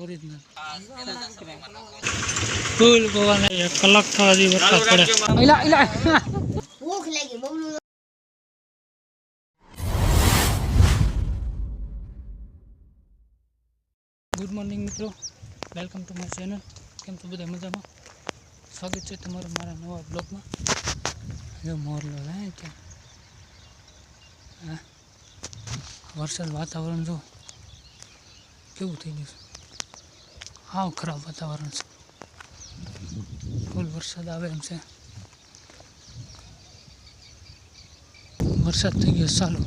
Original ફૂલ ગોવાને 1 કલાક થવા દી વરસાદ પડે. ઇલા ઇલા ભૂખ લાગી બબલુ. ગુડ મોર્નિંગ મિત્રો, વેલકમ ટુ માય ચેનલ. કેમ છો બધા મજામાં? સ્વાગત છે તમારું મારા નવા બ્લોગમાં. જો મોરલો હે ત્યાં હા વરસાદ વાતાવરણ જો કેવું થઈ ગયું છે. હાવ ખરાબ વાતાવરણ છે. ફૂલ વરસાદ આવે એમ છે. વરસાદ થઈ ગયો ચાલુ.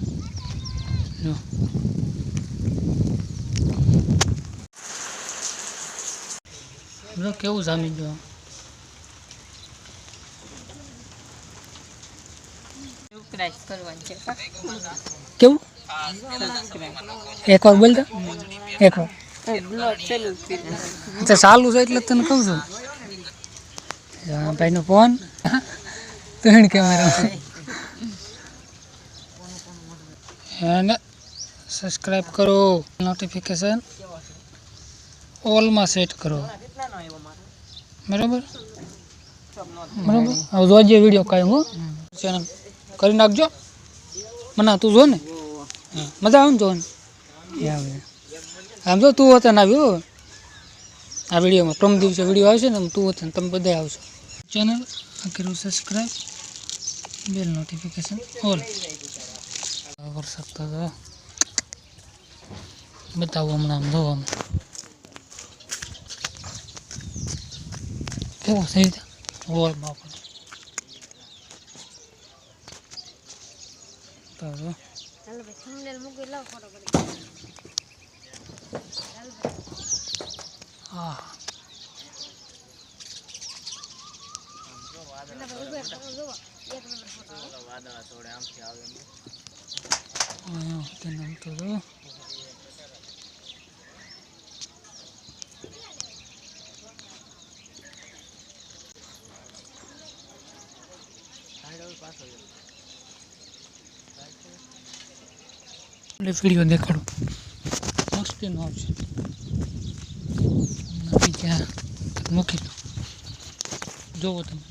જો કેવું જામી ગયું. કેવું એક વાર બોલતા એક વાર ચાલુ છે એટલે તને કહું છું. ભાઈ નો ફોન ત્રણ કેમેરા અને સબસ્ક્રાઈબ કરો, નોટિફિકેશન ઓલમાં સેટ કરો. બરાબર બરાબર. હવે જોજે વિડીયો કાંઈ હું ચેનલ કરી નાખજો. મને તું જો ને મજા આવે ને જોવાની. આમ જો તું વતન આવ્યો આ વિડીયોમાં. પ્રમ દિવસે વિડીયો આવશે ને તું વતન તમે બધા આવશો. ચેનલ કર્યું સબસ્ક્રાઈબ, બેલ નોટિફિકેશન ઓલ. વરસાદ તો બતાવું હમણાં આમ જોવામાં કેવું થઈ જાય ઓલમાં પણ. હા વિડીયો દેખાડું મસ્તી નો આવશે. ત્યાં મૂકી દો જોવો તમે.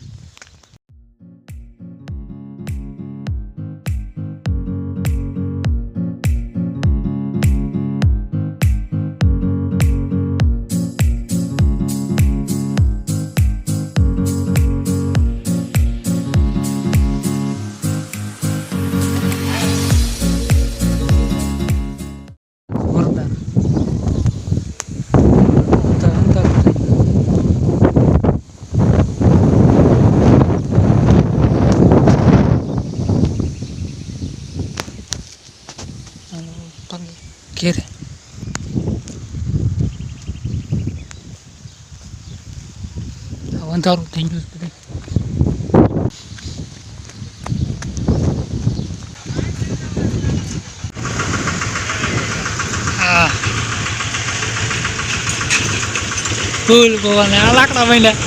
ઘેરે અંધારું થઈ ગયું છે. હા ફૂલ ગોવાને આ લાકડા મહિના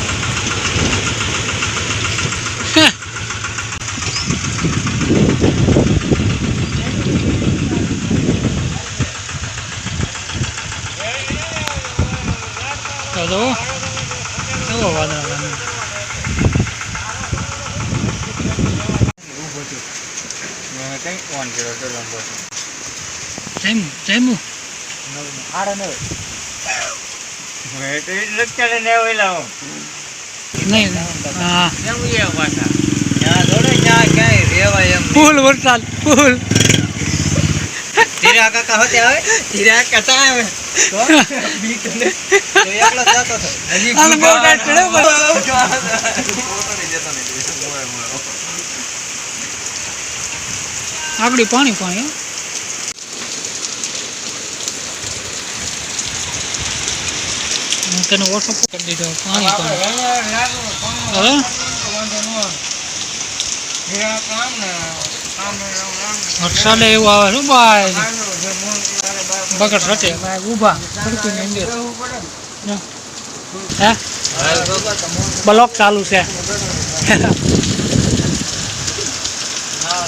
ફૂલ વરસાદ ફૂલ ધીરા કાકા હોતે આવે ધીરા કાકા આવે તો બીક ને તો એકલો જતો હતો હજી આને બહુ ટાઈટ ચડે આગળ પાણી પાણી તને વોટ્સઅપ કરી દીધો. પાણી પાણી વરસાદ એવું આવે છે ભાઈ બગડ સટે ઊભા હે બ્લોક ચાલુ છે.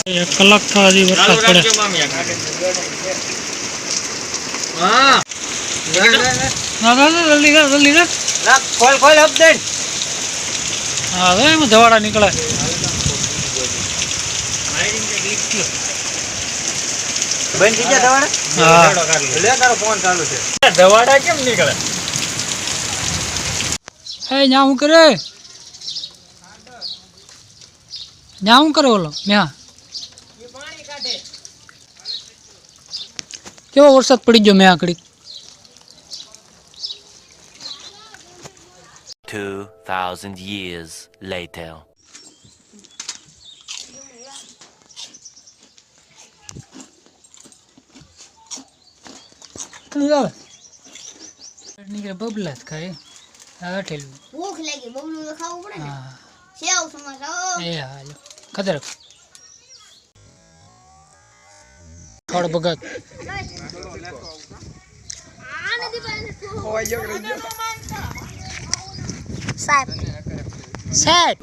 1 કલાક થવા દી વરસાદ પડે. જલ્દી કર ખોલ અપડેટ હા હવે એમાં ધવાડા નીકળે બંધ થઈ ગયા હા લે તારો ફોન ચાલુ છે દવાડા કેમ નીકળે એ ન્યા હું કરે ન્યા હું કરે ઓલો ન્યા કેવો વરસાદ પડી ગયો મેં આકડી 2,000 years later. નીકળે બબલા જ ખાય આ ઠેલું ભૂખ લાગી બબલું તો ખાવું પડે ને હા સેવ સમોસા એ હાલો ખતર ખડ ભગત સાહેબ સેટ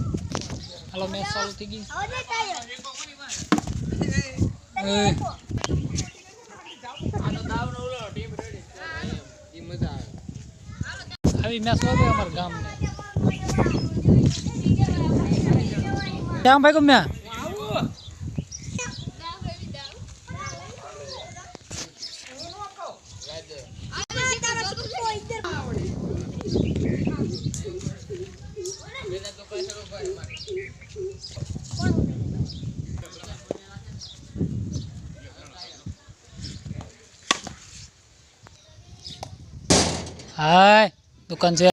હાલો મેચ ચાલુ થઈ ગઈ એ આવી મેચ વાગે અમારા ગામને શ્યામ ભાઈ ગમ્યા હાય દુકાન છે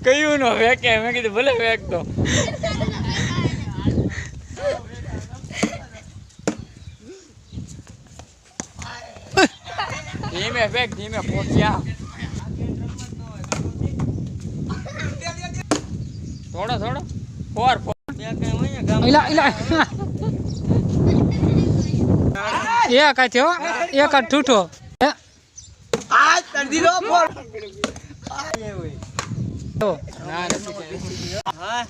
કયું નો વેકે મેં કીધું ભલે વેક તો ધીમે વેક ધીમે પહોંચ્યા થોડો ફોર ઇલા ઇલા એ કાઈ થયો એક આ ઠૂઠો આ કરી દીધો ફોર ના હા